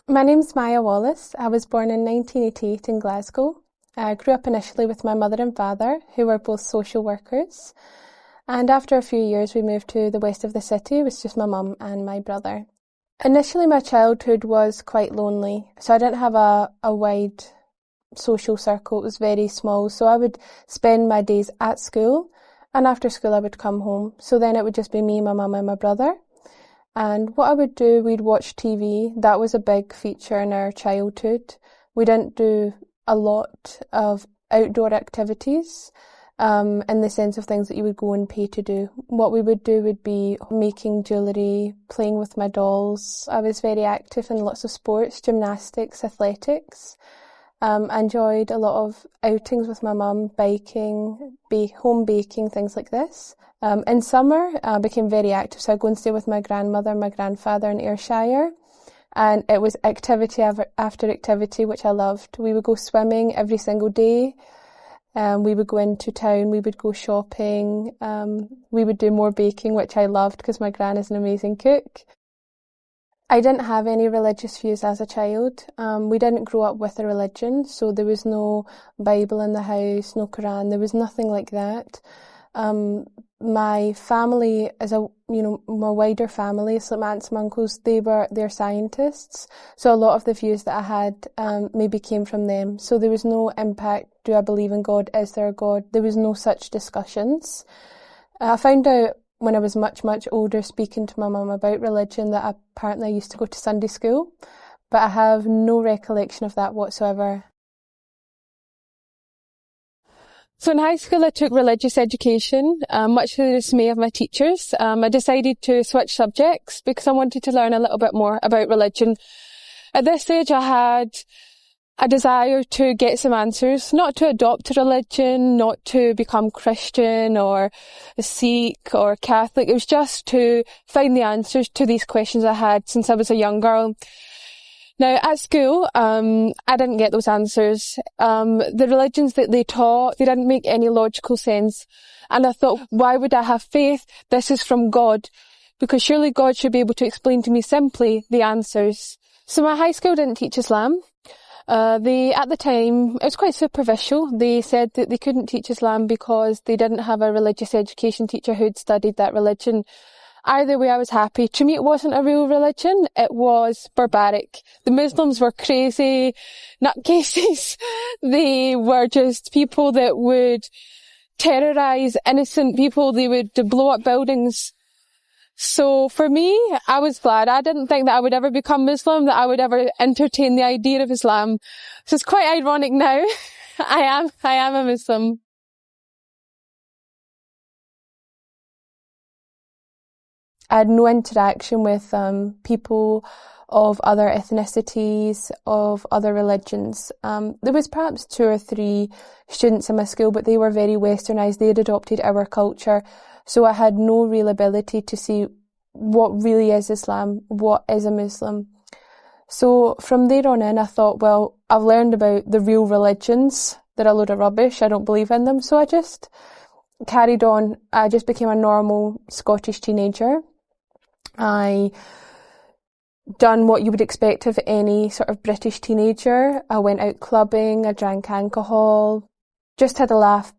My name's Maya Wallace. I was born in 1988 in Glasgow. I grew up initially with my mother and father, who were both social workers. And after a few years, we moved to the west of the city. It was just my mum and my brother. Initially, my childhood was quite lonely. So I didn't have a wide social circle. It was very small. So I would spend my days at school, and after school I would come home. So then it would just be me, my mum and my brother. And what I would do, we'd watch TV. That was a big feature in our childhood. We didn't do a lot of outdoor activities, in the sense of things that you would go and pay to do. What we would do would be making jewellery, playing with my dolls. I was very active in lots of sports, gymnastics, athletics. I enjoyed a lot of outings with my mum, biking, home baking, things like this. In summer, I became very active, so I'd go and stay with my grandmother and my grandfather in Ayrshire. And it was activity after activity, which I loved. We would go swimming every single day. We would go into town, we would go shopping. We would do more baking, which I loved because my gran is an amazing cook. I didn't have any religious views as a child. We didn't grow up with a religion, so there was no Bible in the house, no Quran, there was nothing like that. My family my wider family, so my aunts and uncles, they're scientists. So a lot of the views that I had, maybe came from them. So there was no impact, do I believe in God, is there a God? There was no such discussions. I found out when I was much, much older, speaking to my mum about religion, that apparently I used to go to Sunday school, but I have no recollection of that whatsoever. So in high school I took religious education, much to the dismay of my teachers. I decided to switch subjects because I wanted to learn a little bit more about religion. At this stage I had a desire to get some answers, not to adopt a religion, not to become Christian or a Sikh or Catholic. It was just to find the answers to these questions I had since I was a young girl. Now, at school, I didn't get those answers. The religions that they taught, they didn't make any logical sense. And I thought, why would I have faith? This is from God. Because surely God should be able to explain to me simply the answers. So my high school didn't teach Islam. At the time, it was quite superficial. They said that they couldn't teach Islam because they didn't have a religious education teacher who'd studied that religion. Either way, I was happy. To me, it wasn't a real religion. It was barbaric. The Muslims were crazy nutcases. They were just people that would terrorise innocent people. They would blow up buildings. So for me, I was glad. I didn't think that I would ever become Muslim, that I would ever entertain the idea of Islam. So it's quite ironic now. I am a Muslim. I had no interaction with people of other ethnicities, of other religions. There was perhaps 2 or 3 students in my school, but they were very westernised. They had adopted our culture. So I had no real ability to see what really is Islam, what is a Muslim. So from there on in, I thought, well, I've learned about the real religions. They're a load of rubbish. I don't believe in them. So I just carried on. I just became a normal Scottish teenager. I done what you would expect of any sort of British teenager. I went out clubbing, I drank alcohol, just had a laugh.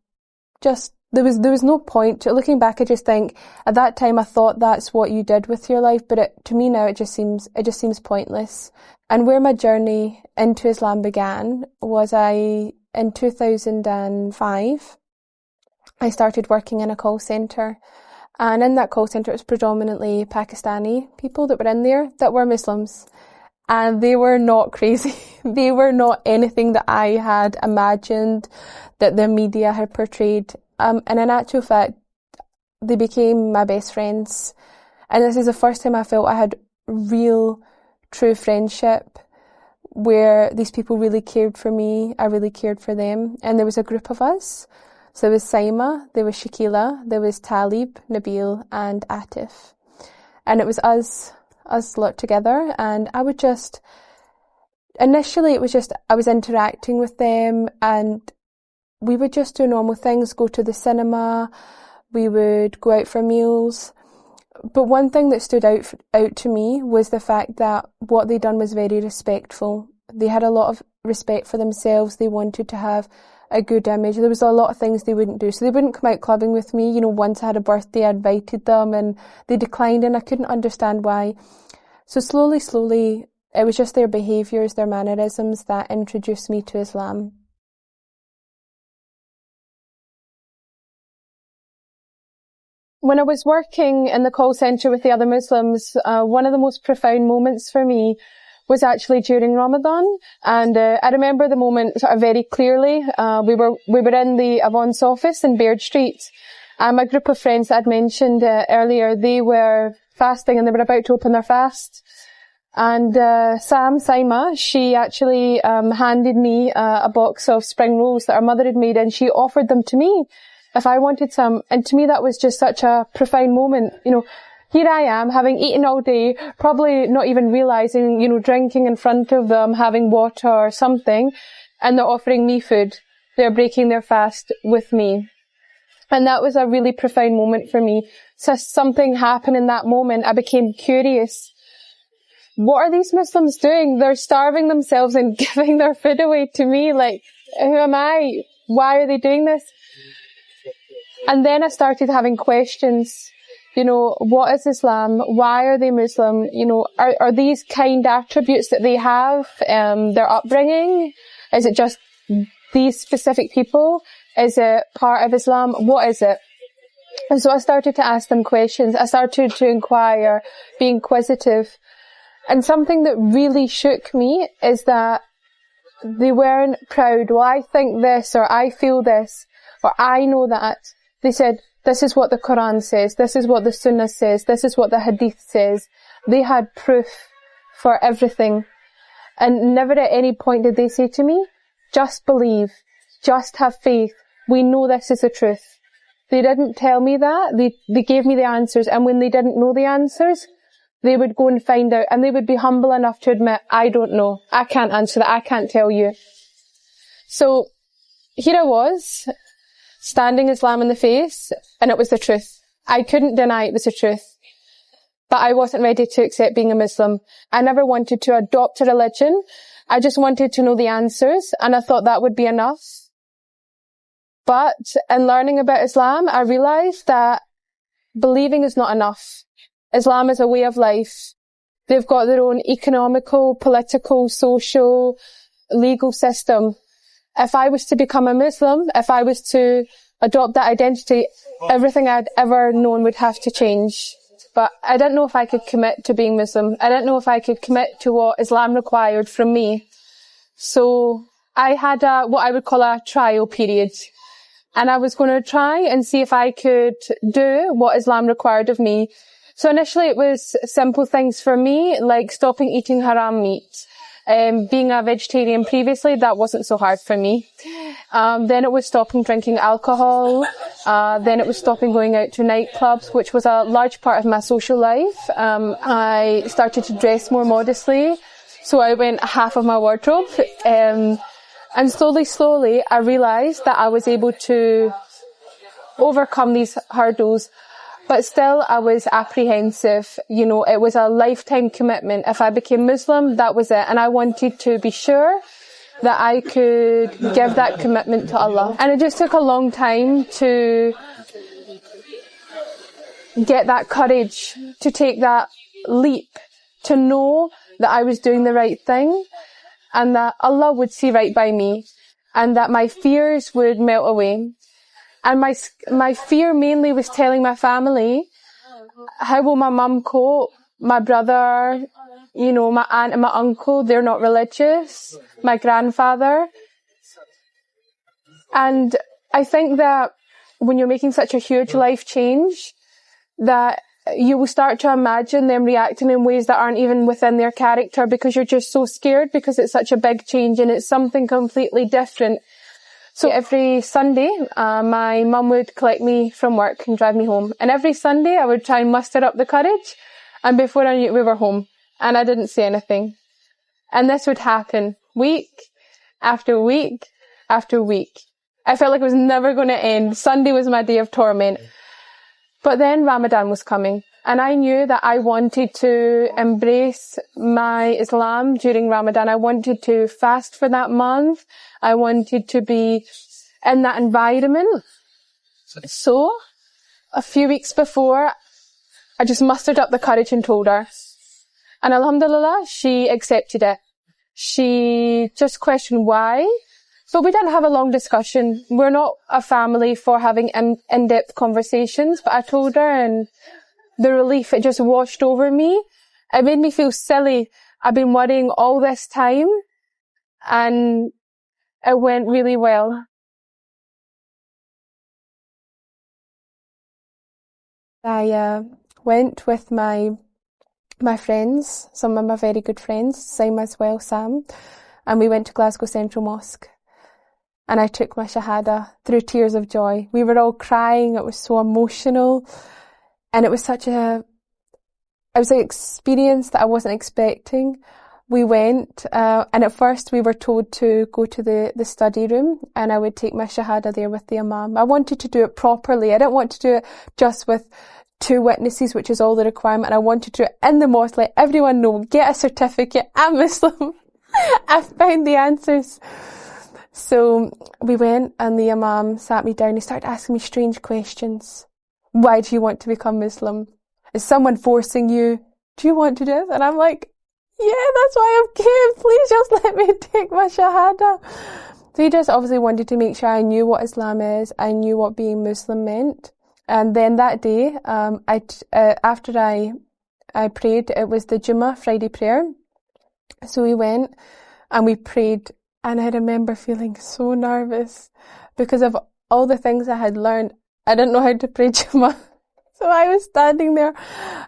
There was no point to looking back. I just think at that time I thought that's what you did with your life, but to me now it just seems pointless. And where my journey into Islam began was in 2005, I started working in a call centre. And in that call centre, it was predominantly Pakistani people that were in there that were Muslims. And they were not crazy. They were not anything that I had imagined, that the media had portrayed. And in actual fact, they became my best friends. And this is the first time I felt I had real, true friendship, where these people really cared for me, I really cared for them. And there was a group of us. So there was Saima, there was Shakila, there was Talib, Nabil and Atif. And it was us lot together, and I would just, initially it was just, I was interacting with them and we would just do normal things, go to the cinema, we would go out for meals. But one thing that stood out to me was the fact that what they'd done was very respectful. They had a lot of respect for themselves. They wanted to have a good image. There was a lot of things they wouldn't do. So they wouldn't come out clubbing with me. You know, once I had a birthday, I invited them and they declined and I couldn't understand why. So slowly, it was just their behaviours, their mannerisms that introduced me to Islam. When I was working in the call centre with the other Muslims, one of the most profound moments for me was actually during Ramadan, and I remember the moment sort of very clearly. We were in the Avon's office in Baird Street, and my group of friends that I'd mentioned earlier, they were fasting and they were about to open their fast. And Saima, she actually handed me a box of spring rolls that her mother had made, and she offered them to me if I wanted some. And to me that was just such a profound moment. You know, here I am, having eaten all day, probably not even realising, you know, drinking in front of them, having water or something, and they're offering me food. They're breaking their fast with me. And that was a really profound moment for me. So something happened in that moment. I became curious. What are these Muslims doing? They're starving themselves and giving their food away to me. Like, who am I? Why are they doing this? And then I started having questions. You know, what is Islam? Why are they Muslim? You know, are these kind attributes that they have, their upbringing? Is it just these specific people? Is it part of Islam? What is it? And so I started to ask them questions. I started to inquire, be inquisitive. And something that really shook me is that they weren't proud. Well, I think this, or I feel this, or I know that. They said, this is what the Quran says, this is what the Sunnah says, this is what the Hadith says. They had proof for everything. And never at any point did they say to me, just believe, just have faith, we know this is the truth. They didn't tell me that, they gave me the answers, and when they didn't know the answers, they would go and find out, and they would be humble enough to admit, I don't know, I can't answer that, I can't tell you. So, here I was, standing Islam in the face, and it was the truth. I couldn't deny it was the truth. But I wasn't ready to accept being a Muslim. I never wanted to adopt a religion. I just wanted to know the answers, and I thought that would be enough. But in learning about Islam, I realised that believing is not enough. Islam is a way of life. They've got their own economical, political, social, legal system. If I was to become a Muslim, if I was to adopt that identity, everything I'd ever known would have to change. But I didn't know if I could commit to being Muslim. I didn't know if I could commit to what Islam required from me. So I had what I would call a trial period. And I was going to try and see if I could do what Islam required of me. So initially it was simple things for me, like stopping eating haram meat. Being a vegetarian previously, that wasn't so hard for me. Then it was stopping drinking alcohol. Then it was stopping going out to nightclubs, which was a large part of my social life. I started to dress more modestly, so I went half of my wardrobe. And slowly, I realised that I was able to overcome these hurdles. But still, I was apprehensive. You know, it was a lifetime commitment. If I became Muslim, that was it. And I wanted to be sure that I could give that commitment to Allah. And it just took a long time to get that courage, to take that leap, to know that I was doing the right thing, and that Allah would see right by me, and that my fears would melt away. And my fear mainly was telling my family, how will my mum cope? My brother, you know, my aunt and my uncle, they're not religious. My grandfather. And I think that when you're making such a huge life change, that you will start to imagine them reacting in ways that aren't even within their character, because you're just so scared, because it's such a big change and it's something completely different. So every Sunday, my mum would collect me from work and drive me home. And every Sunday, I would try and muster up the courage. And before I knew it, we were home. And I didn't say anything. And this would happen week after week after week. I felt like it was never going to end. Sunday was my day of torment. But then Ramadan was coming. And I knew that I wanted to embrace my Islam during Ramadan. I wanted to fast for that month. I wanted to be in that environment. So, a few weeks before, I just mustered up the courage and told her. And alhamdulillah, she accepted it. She just questioned why. But we didn't have a long discussion. We're not a family for having in-depth conversations. But I told her, and the relief, it just washed over me. It made me feel silly. I've been worrying all this time, and it went really well. I went with my friends, some of my very good friends, Sam as well, Sam, and we went to Glasgow Central Mosque. And I took my Shahada through tears of joy. We were all crying. It was so emotional. And it was it was an experience that I wasn't expecting. We went, and at first we were told to go to the study room, and I would take my Shahada there with the Imam. I wanted to do it properly. I didn't want to do it just with 2 witnesses, which is all the requirement. I wanted to do it in the mosque, let everyone know, get a certificate, I'm Muslim. I found the answers. So we went, and the Imam sat me down. He started asking me strange questions. Why do you want to become Muslim? Is someone forcing you? Do you want to do this? And I'm like, yeah, that's why I've came. Please just let me take my Shahada. So he just obviously wanted to make sure I knew what Islam is. I knew what being Muslim meant. And then that day, after I prayed, it was the Jummah Friday prayer. So we went and we prayed. And I remember feeling so nervous because of all the things I had learned. I didn't know how to pray Jummah. So I was standing there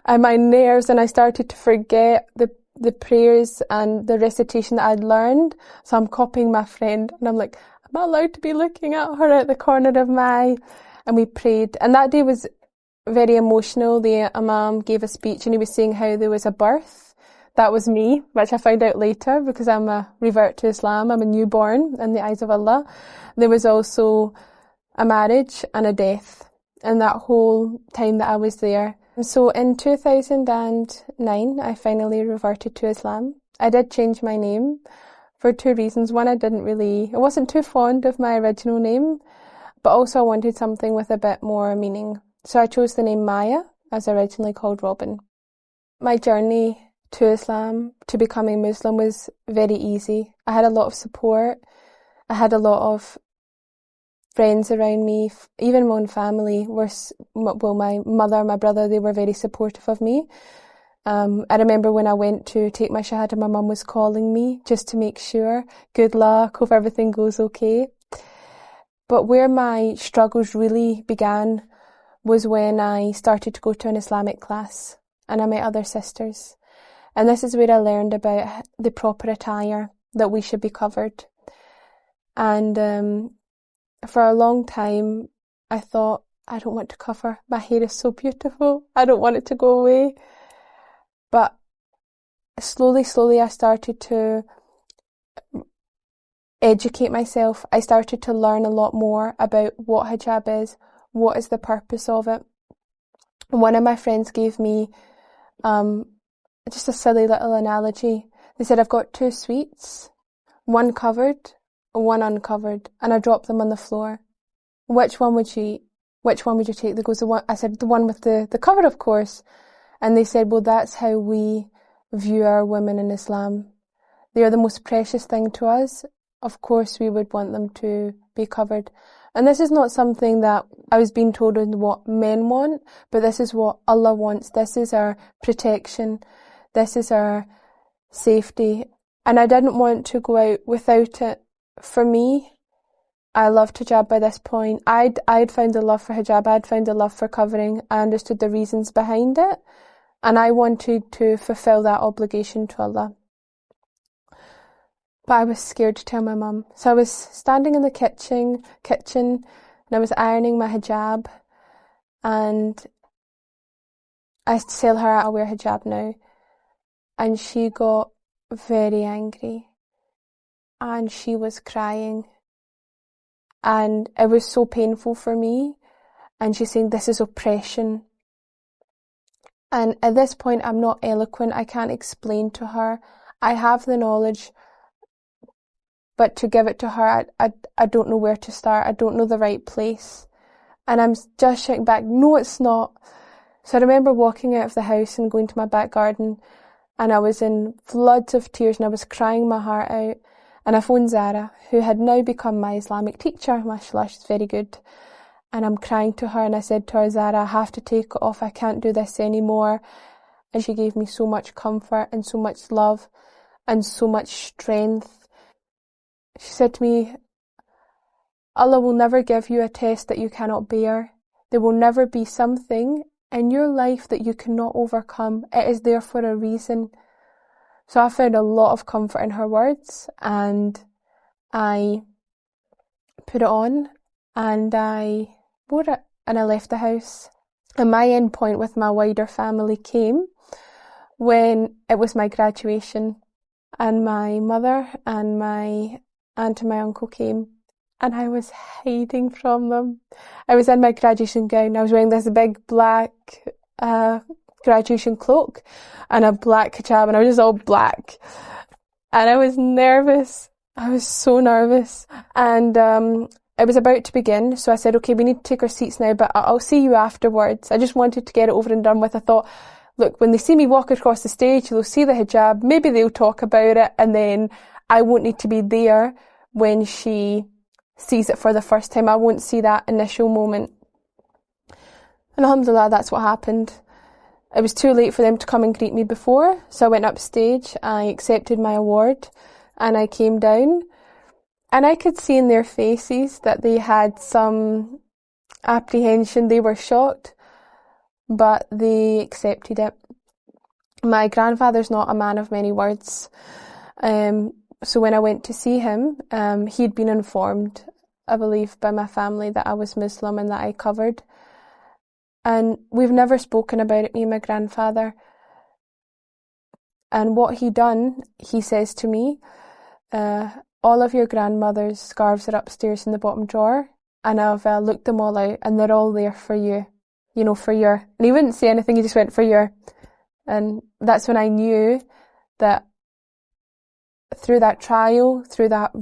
and my nerves, and I started to forget the prayers and the recitation that I'd learned. So I'm copying my friend, and I'm like, am I allowed to be looking at her at the corner of my eye? And we prayed. And that day was very emotional. The Imam gave a speech, and he was saying how there was a birth. That was me, which I found out later because I'm a revert to Islam. I'm a newborn in the eyes of Allah. There was also a marriage and a death in that whole time that I was there. So in 2009, I finally reverted to Islam. I did change my name for 2 reasons. One, I wasn't too fond of my original name, but also I wanted something with a bit more meaning. So I chose the name Maya, as originally called Robin. My journey to Islam, to becoming Muslim, was very easy. I had a lot of support. I had a lot of friends around me. Even my own family my mother, my brother, they were very supportive of me. I remember when I went to take my Shahada, my mum was calling me just to make sure, good luck, hope everything goes okay. But where my struggles really began was when I started to go to an Islamic class and I met other sisters. And this is where I learned about the proper attire, that we should be covered. And for a long time, I thought, I don't want to cover. My hair is so beautiful. I don't want it to go away. But slowly, I started to educate myself. I started to learn a lot more about what hijab is, what is the purpose of it. One of my friends gave me just a silly little analogy. They said, I've got 2 sweets, one covered, one uncovered, and I dropped them on the floor. Which one would you eat? Which one would you take? I said, the one with the cover, of course. And they said, well, that's how we view our women in Islam. They are the most precious thing to us. Of course, we would want them to be covered. And this is not something that I was being told is what men want, but this is what Allah wants. This is our protection. This is our safety. And I didn't want to go out without it. For me, I loved hijab by this point. I'd found a love for hijab. I'd found a love for covering. I understood the reasons behind it. And I wanted to fulfill that obligation to Allah. But I was scared to tell my mum. So I was standing in the kitchen and I was ironing my hijab, and I tell her I wear hijab now. And she got very angry and she was crying. And it was so painful for me. And she's saying, this is oppression. And at this point, I'm not eloquent. I can't explain to her. I have the knowledge, but to give it to her, I don't know where to start. I don't know the right place. And I'm just shouting back, no, it's not. So I remember walking out of the house and going to my back garden, and I was in floods of tears and I was crying my heart out. And I phoned Zara, who had now become my Islamic teacher. Mashallah, she's very good. And I'm crying to her, and I said to her, Zara, I have to take it off. I can't do this anymore. And she gave me so much comfort and so much love and so much strength. She said to me, Allah will never give you a test that you cannot bear. There will never be something in your life that you cannot overcome. It is there for a reason. So I found a lot of comfort in her words, and I put it on and I wore it and I left the house. And my end point with my wider family came when it was my graduation, and my mother and my aunt and my uncle came, and I was hiding from them. I was in my graduation gown. I was wearing this big black graduation cloak and a black hijab, and I was just all black. And I was nervous. I was so nervous. And it was about to begin, so I said, okay, we need to take our seats now, but I'll see you afterwards. I just wanted to get it over and done with. I thought, look, when they see me walk across the stage, they'll see the hijab, maybe they'll talk about it, and then I won't need to be there when she sees it for the first time. I won't see that initial moment. And alhamdulillah, that's what happened. It was too late for them to come and greet me before, so I went upstage, I accepted my award, and I came down, and I could see in their faces that they had some apprehension. They were shocked, but they accepted it. My grandfather's not a man of many words, so when I went to see him, he'd been informed, I believe, by my family that I was Muslim and that I covered. And we've never spoken about it, me and my grandfather. And what he done, he says to me, all of your grandmother's scarves are upstairs in the bottom drawer, and I've looked them all out, and they're all there for you, you know, for your... And he wouldn't say anything, he just went, for your... And that's when I knew that through that trial, through that...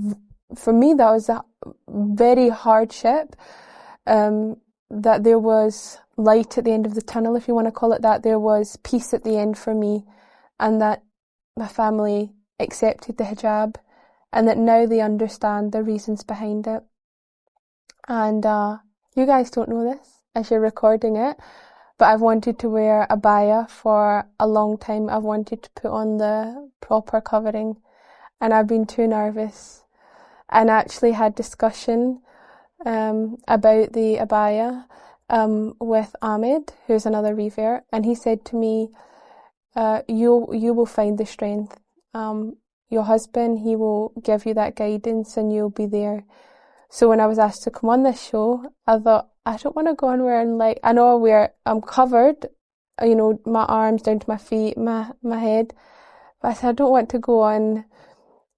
For me, that was a very hardship, that there was light at the end of the tunnel, if you want to call it that. There was peace at the end for me, and that my family accepted the hijab, and that now they understand the reasons behind it. And you guys don't know this as you're recording it, but I've wanted to wear a abaya for a long time. I've wanted to put on the proper covering, and I've been too nervous, and actually had discussion about the abaya with Ahmed, who's another revert, and he said to me, you will find the strength. Your husband, he will give you that guidance, and you'll be there. So when I was asked to come on this show, I thought, I don't want to go on wearing, like, I know I'm covered, you know, my arms down to my feet, my head, but I said, I don't want to go on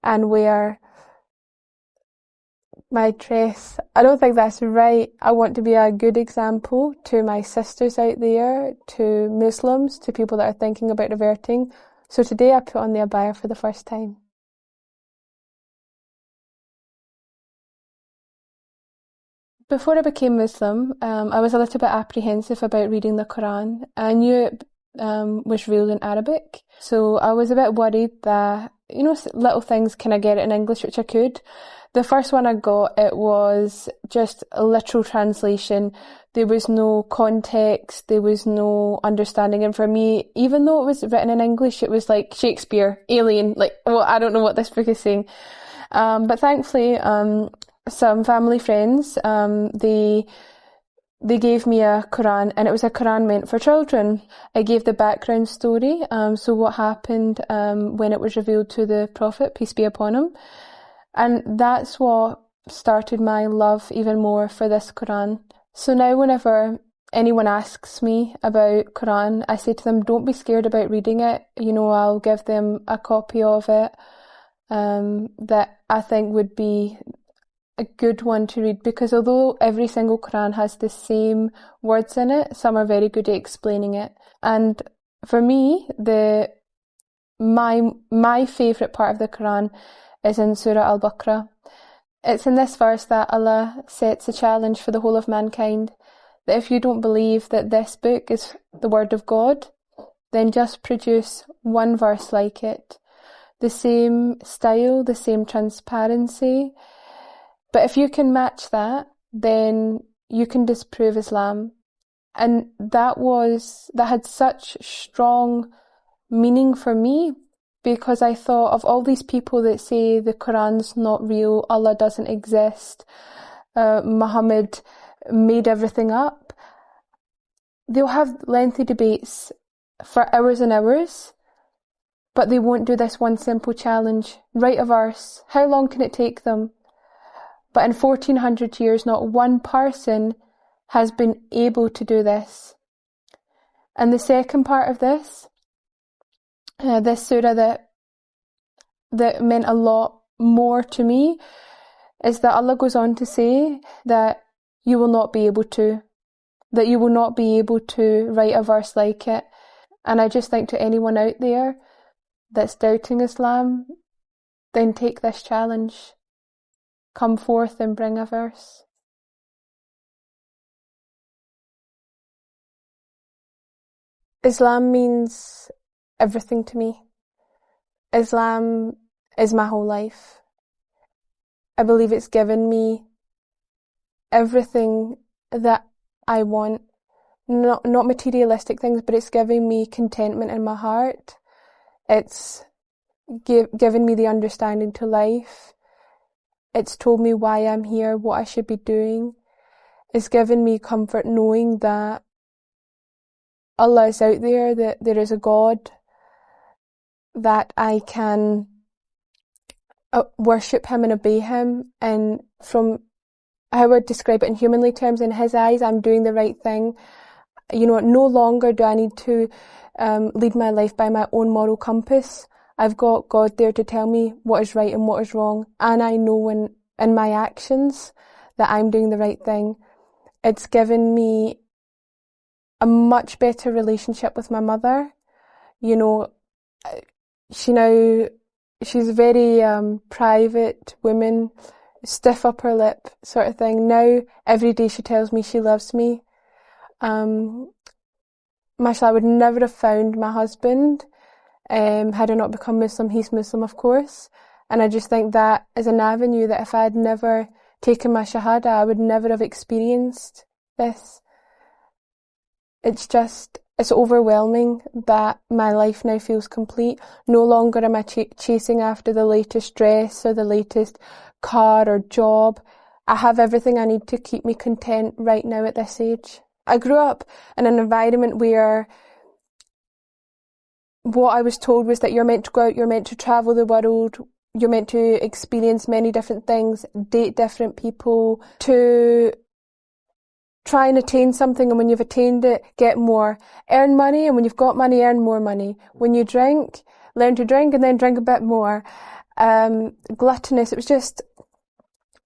and wear my dress. I don't think that's right. I want to be a good example to my sisters out there, to Muslims, to people that are thinking about reverting. So today I put on the abaya for the first time. Before I became Muslim, I was a little bit apprehensive about reading the Quran. I knew it was revealed in Arabic, so I was a bit worried that, you know, little things, can I get it in English, which I could. The first one I got, it was just a literal translation. There was no context, there was no understanding. And for me, even though it was written in English, it was like Shakespeare, Alien, like, well, I don't know what this book is saying. But thankfully, some family friends, they gave me a Quran, and it was a Quran meant for children. I gave the background story, so what happened when it was revealed to the Prophet, peace be upon him. And that's what started my love even more for this Quran. So now whenever anyone asks me about Quran, I say to them, don't be scared about reading it. You know, I'll give them a copy of it that I think would be a good one to read, because although every single Quran has the same words in it, some are very good at explaining it. And For me, my favourite part of the Quran is in Surah Al-Baqarah. It's in this verse that Allah sets a challenge for the whole of mankind, that if you don't believe that this book is the word of God, then just produce one verse like it. The same style, the same transparency. But if you can match that, then you can disprove Islam. And that had such strong meaning for me, because I thought of all these people that say the Quran's not real, Allah doesn't exist, Muhammad made everything up. They'll have lengthy debates for hours and hours, but they won't do this one simple challenge. Write a verse. How long can it take them? But in 1400 years, not one person has been able to do this. And the second part of this surah that meant a lot more to me, is that Allah goes on to say that you will not be able to write a verse like it. And I just think to anyone out there that's doubting Islam, then take this challenge. Come forth and bring a verse. Islam means everything to me. Islam is my whole life. I believe it's given me everything that I want. Not materialistic things, but it's giving me contentment in my heart. It's given me the understanding to life. It's told me why I'm here, what I should be doing. It's given me comfort knowing that Allah is out there, that there is a God, that I can worship Him and obey Him. And from how I would describe it in humanly terms, in His eyes, I'm doing the right thing. You know, no longer do I need to lead my life by my own moral compass. I've got God there to tell me what is right and what is wrong. And I know in my actions that I'm doing the right thing. It's given me a much better relationship with my mother. You know, she's a very private woman, stiff upper lip sort of thing. Now, every day she tells me she loves me. Mashallah, I would never have found my husband had I not become Muslim. He's Muslim, of course. And I just think that is an avenue that if I had never taken my Shahada, I would never have experienced this. It's overwhelming that my life now feels complete. No longer am I chasing after the latest dress or the latest car or job. I have everything I need to keep me content right now at this age. I grew up in an environment where what I was told was that you're meant to go out, you're meant to travel the world, you're meant to experience many different things, date different people, to try and attain something, and when you've attained it, get more. Earn money, and when you've got money, earn more money. When you drink, learn to drink and then drink a bit more. Gluttonous, it was just,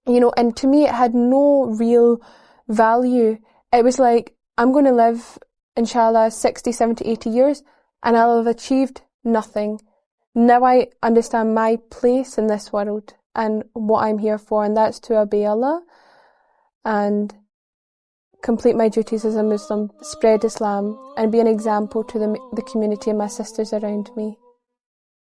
and to me it had no real value. It was like, I'm going to live, inshallah, 60, 70, 80 years, and I'll have achieved nothing. Now I understand my place in this world and what I'm here for, and that's to obey Allah and complete my duties as a Muslim, spread Islam, and be an example to the community and my sisters around me.